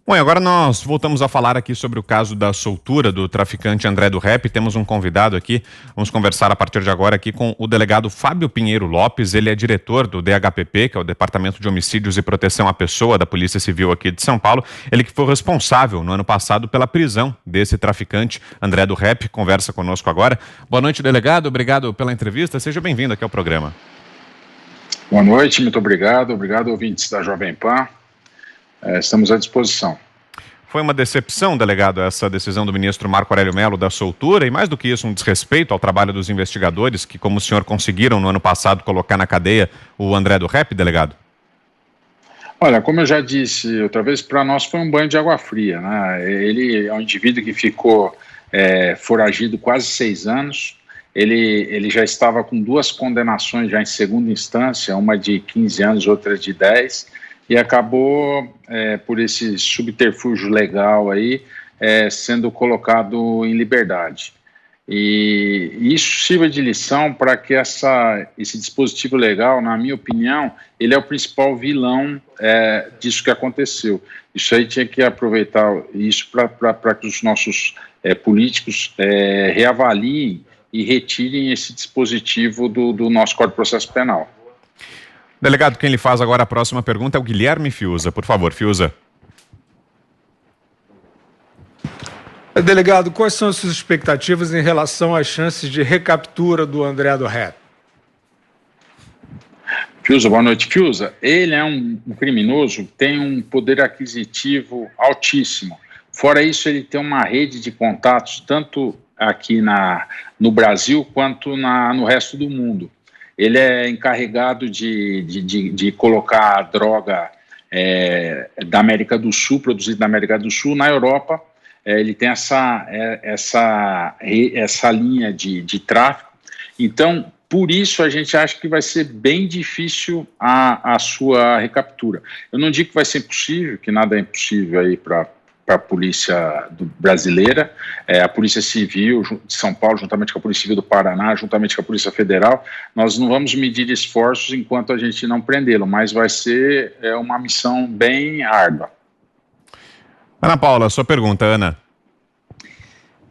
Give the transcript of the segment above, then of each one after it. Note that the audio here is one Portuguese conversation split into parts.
Bom, e agora nós voltamos a falar aqui sobre o caso da soltura do traficante André do Rep. Temos um convidado aqui, vamos conversar a partir de agora aqui com o delegado Fábio Pinheiro Lopes. Ele é diretor do DHPP, que é o Departamento de Homicídios e Proteção à Pessoa da Polícia Civil aqui de São Paulo. Ele que foi responsável no ano passado pela prisão desse traficante André do Rep. Conversa conosco agora. Boa noite, delegado. Obrigado pela entrevista. Seja bem-vindo aqui ao programa. Boa noite, muito obrigado. Obrigado, ouvintes da Jovem Pan. Estamos à disposição. Foi uma decepção, delegado, essa decisão do ministro Marco Aurélio Mello da soltura e, mais do que isso, um desrespeito ao trabalho dos investigadores que, como o senhor, conseguiram no ano passado colocar na cadeia o André do Rep, delegado? Olha, como eu já disse outra vez, para nós foi um banho de água fria, né? Ele é um indivíduo que ficou foragido quase 6 anos. Ele já estava com 2 condenações já em segunda instância, uma de 15 anos, outra de 10, e acabou, por esse subterfúgio legal aí, sendo colocado em liberdade. E isso sirva de lição para que esse dispositivo legal, na minha opinião, ele é o principal vilão disso que aconteceu. Isso aí tinha que aproveitar isso para que os nossos políticos reavaliem e retirem esse dispositivo do nosso Código de Processo Penal. Delegado, quem lhe faz agora a próxima pergunta é o Guilherme Fiuza. Por favor, Fiuza. Delegado, quais são as suas expectativas em relação às chances de recaptura do André do Rep? Fiuza, boa noite. Fiuza, ele é um criminoso que tem um poder aquisitivo altíssimo. Fora isso, ele tem uma rede de contatos, tanto aqui no Brasil quanto no resto do mundo. Ele é encarregado de colocar a droga da América do Sul, produzida na América do Sul, na Europa. Ele tem essa linha de tráfico. Então, por isso, a gente acha que vai ser bem difícil a sua recaptura. Eu não digo que vai ser impossível, que nada é impossível aí para a polícia brasileira, a Polícia Civil de São Paulo, juntamente com a Polícia Civil do Paraná, juntamente com a Polícia Federal. Nós não vamos medir esforços enquanto a gente não prendê-lo, mas vai ser uma missão bem árdua. Ana Paula, sua pergunta, Ana.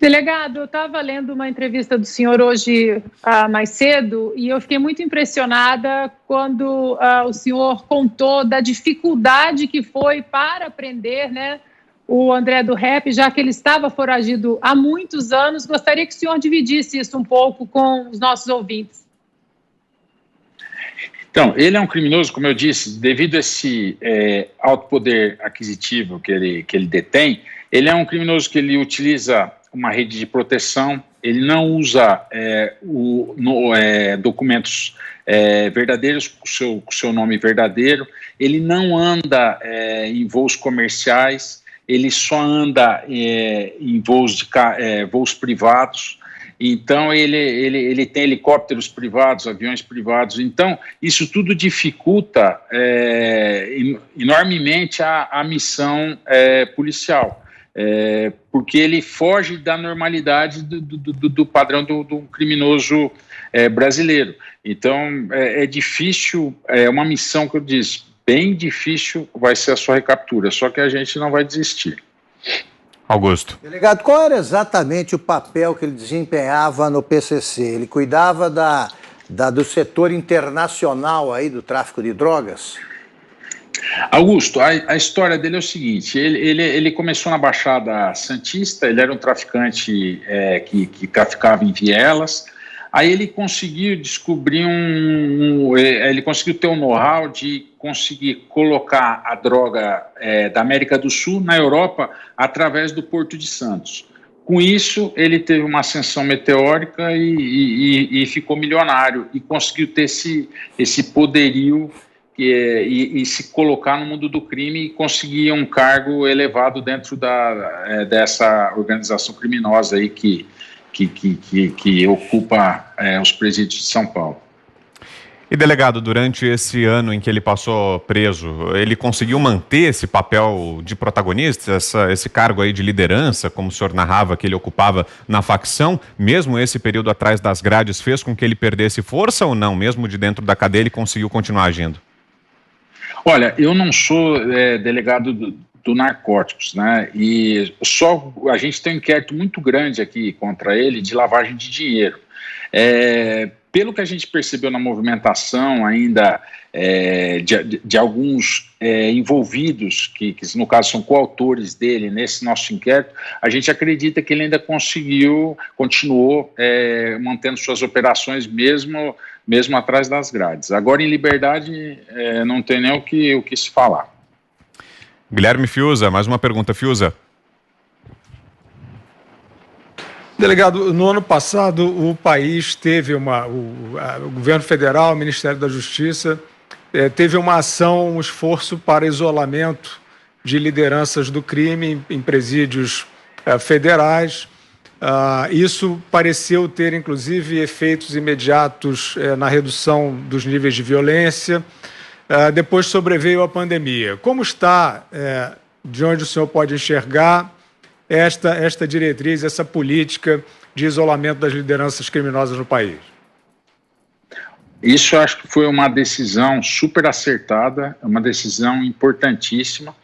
Delegado, eu estava lendo uma entrevista do senhor hoje mais cedo e eu fiquei muito impressionada quando o senhor contou da dificuldade que foi para prender, né, o André do Rep, já que ele estava foragido há muitos anos. Gostaria que o senhor dividisse isso um pouco com os nossos ouvintes. Então, ele é um criminoso, como eu disse, devido a esse alto poder aquisitivo que ele detém. Ele é um criminoso que ele utiliza uma rede de proteção, ele não usa documentos verdadeiros com o seu nome verdadeiro, ele não anda em voos comerciais, ele só anda em voos privados. Então, ele tem helicópteros privados, aviões privados. Então, isso tudo dificulta enormemente a missão policial, porque ele foge da normalidade do padrão do criminoso brasileiro. Então, é difícil, é uma missão que eu disse, bem difícil vai ser a sua recaptura, só que a gente não vai desistir. Augusto. Delegado, qual era exatamente o papel que ele desempenhava no PCC? Ele cuidava do setor internacional aí do tráfico de drogas? Augusto, a história dele é o seguinte, ele começou na Baixada Santista, ele era um traficante que traficava em vielas. Aí ele conseguiu descobrir ele conseguiu ter um know-how de conseguir colocar a droga da América do Sul na Europa através do Porto de Santos. Com isso, ele teve uma ascensão meteórica e ficou milionário e conseguiu ter esse poderio e se colocar no mundo do crime e conseguir um cargo elevado dentro dessa organização criminosa aí que ocupa os presídios de São Paulo. E, delegado, durante esse ano em que ele passou preso, ele conseguiu manter esse papel de protagonista, esse cargo aí de liderança, como o senhor narrava, que ele ocupava na facção? Mesmo esse período atrás das grades fez com que ele perdesse força ou não? Mesmo de dentro da cadeia ele conseguiu continuar agindo? Olha, eu não sou delegado do narcóticos, né? E só a gente tem um inquérito muito grande aqui contra ele de lavagem de dinheiro. Pelo que a gente percebeu na movimentação ainda de alguns envolvidos, que no caso são coautores dele nesse nosso inquérito, a gente acredita que ele ainda continuou mantendo suas operações mesmo atrás das grades. Agora, em liberdade, não tem nem o que se falar. Guilherme Fiuza, mais uma pergunta, Fiuza. Delegado, no ano passado o país teve o governo federal, o Ministério da Justiça, teve uma ação, um esforço para isolamento de lideranças do crime em presídios federais. Isso pareceu ter, inclusive, efeitos imediatos na redução dos níveis de violência. Depois sobreveio a pandemia. Como está, de onde o senhor pode enxergar, esta diretriz, essa política de isolamento das lideranças criminosas no país? Isso eu acho que foi uma decisão super acertada, uma decisão importantíssima,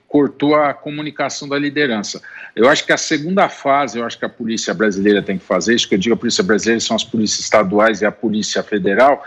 cortou a comunicação da liderança. Eu acho que a segunda fase, eu acho que a polícia brasileira tem que fazer, isso que eu digo a polícia brasileira são as polícias estaduais e a polícia federal,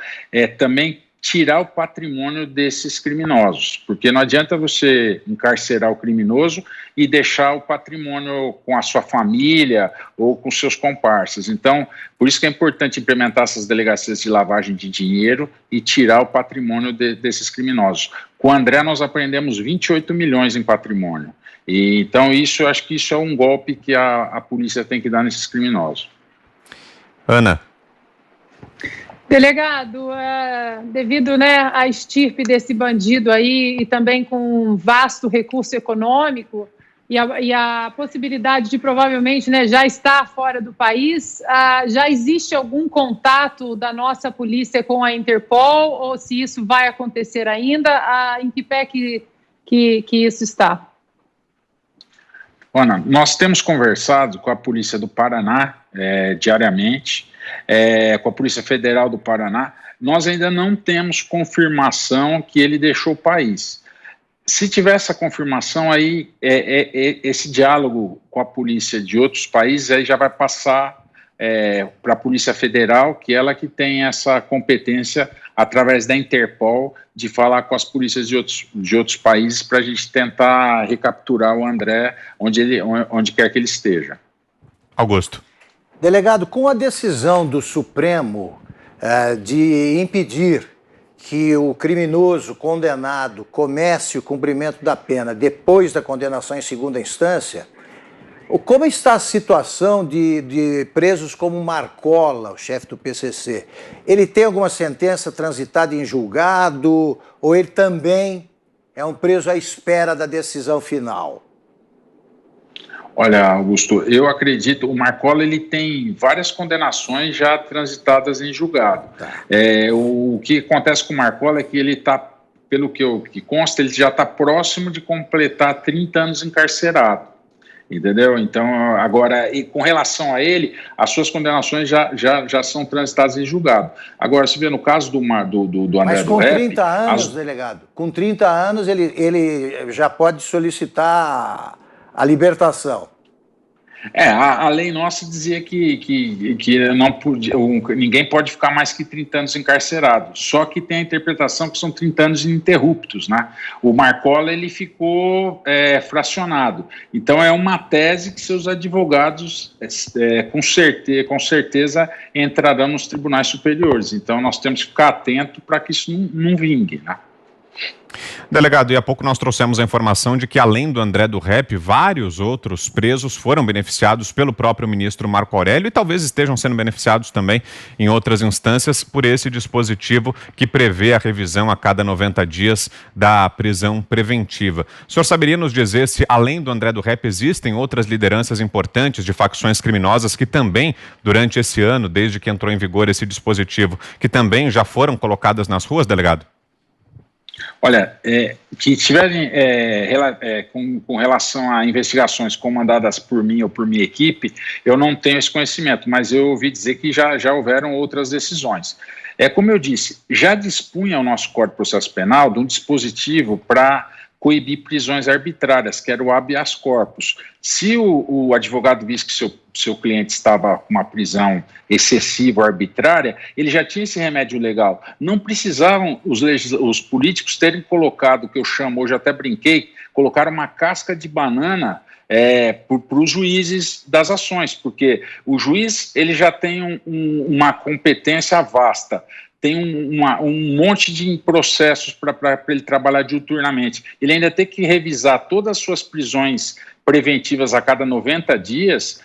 também tirar o patrimônio desses criminosos, porque não adianta você encarcerar o criminoso e deixar o patrimônio com a sua família ou com seus comparsas. Então, por isso que é importante implementar essas delegacias de lavagem de dinheiro e tirar o patrimônio desses criminosos. Com o André nós apreendemos 28 milhões em patrimônio. E, então, eu acho que isso é um golpe que a polícia tem que dar nesses criminosos. Ana. Delegado, devido à estirpe desse bandido aí e também com um vasto recurso econômico e a possibilidade de provavelmente já estar fora do país, já existe algum contato da nossa polícia com a Interpol ou se isso vai acontecer ainda? Em que pé que isso está? Ana, nós temos conversado com a Polícia do Paraná diariamente, com a Polícia Federal do Paraná. Nós ainda não temos confirmação que ele deixou o país. Se tiver essa confirmação, aí esse diálogo com a polícia de outros países aí já vai passar para a Polícia Federal, que ela que tem essa competência através da Interpol de falar com as polícias de outros países para a gente tentar recapturar o André onde quer que ele esteja. Augusto. Delegado, com a decisão do Supremo de impedir que o criminoso condenado comece o cumprimento da pena depois da condenação em segunda instância, como está a situação de presos como Marcola, o chefe do PCC? Ele tem alguma sentença transitada em julgado ou ele também é um preso à espera da decisão final? Olha, Augusto, eu acredito, o Marcola ele tem várias condenações já transitadas em julgado. Tá. O que acontece com o Marcola é que ele está, pelo que consta, ele já está próximo de completar 30 anos encarcerado. Entendeu? Então, agora, e com relação a ele, as suas condenações já são transitadas em julgado. Agora, se vê no caso do André Mas com do Rap, 30 anos, delegado, com 30 anos ele já pode solicitar a libertação. A lei nossa dizia que não podia, ninguém pode ficar mais que 30 anos encarcerado, só que tem a interpretação que são 30 anos ininterruptos, né? O Marcola, ele ficou fracionado, então é uma tese que seus advogados com certeza entrarão nos tribunais superiores, então nós temos que ficar atento para que isso não vingue, né? Delegado, e há pouco nós trouxemos a informação de que, além do André do Rap, vários outros presos foram beneficiados pelo próprio ministro Marco Aurélio e talvez estejam sendo beneficiados também em outras instâncias por esse dispositivo que prevê a revisão a cada 90 dias da prisão preventiva. O senhor saberia nos dizer se, além do André do Rap, existem outras lideranças importantes de facções criminosas que também, durante esse ano, desde que entrou em vigor esse dispositivo, que também já foram colocadas nas ruas, delegado? Olha, que tiverem com relação a investigações comandadas por mim ou por minha equipe, eu não tenho esse conhecimento, mas eu ouvi dizer que já houveram outras decisões. Como eu disse, já dispunha o nosso Código de Processo Penal de um dispositivo para coibir prisões arbitrárias, que era o habeas corpus. Se o advogado visse que seu cliente estava com uma prisão excessiva ou arbitrária, ele já tinha esse remédio legal. Não precisavam os políticos terem colocado, o que eu chamo, hoje até brinquei, colocaram uma casca de banana para os juízes das ações, porque o juiz ele já tem uma competência vasta, tem um monte de processos para ele trabalhar diuturnamente. Ele ainda tem que revisar todas as suas prisões preventivas a cada 90 dias,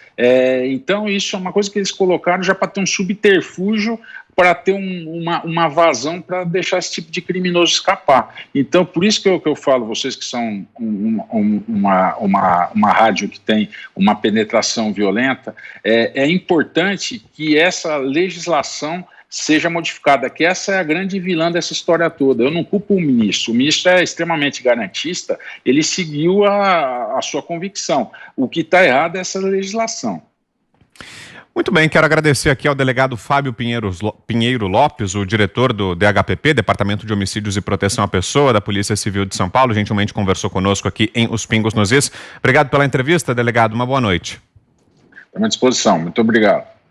então isso é uma coisa que eles colocaram já para ter um subterfúgio, para ter uma vazão para deixar esse tipo de criminoso escapar. Então, por isso que eu falo, vocês que são uma rádio que tem uma penetração violenta, é importante que essa legislação seja modificada, que essa é a grande vilã dessa história toda. Eu não culpo o ministro é extremamente garantista, ele seguiu a sua convicção. O que está errado é essa legislação. Muito bem, quero agradecer aqui ao delegado Fábio Pinheiro Lopes, o diretor do DHPP, Departamento de Homicídios e Proteção à Pessoa, da Polícia Civil de São Paulo, gentilmente conversou conosco aqui em Os Pingos nos Is. Obrigado pela entrevista, delegado, uma boa noite. Estamos à disposição, muito obrigado.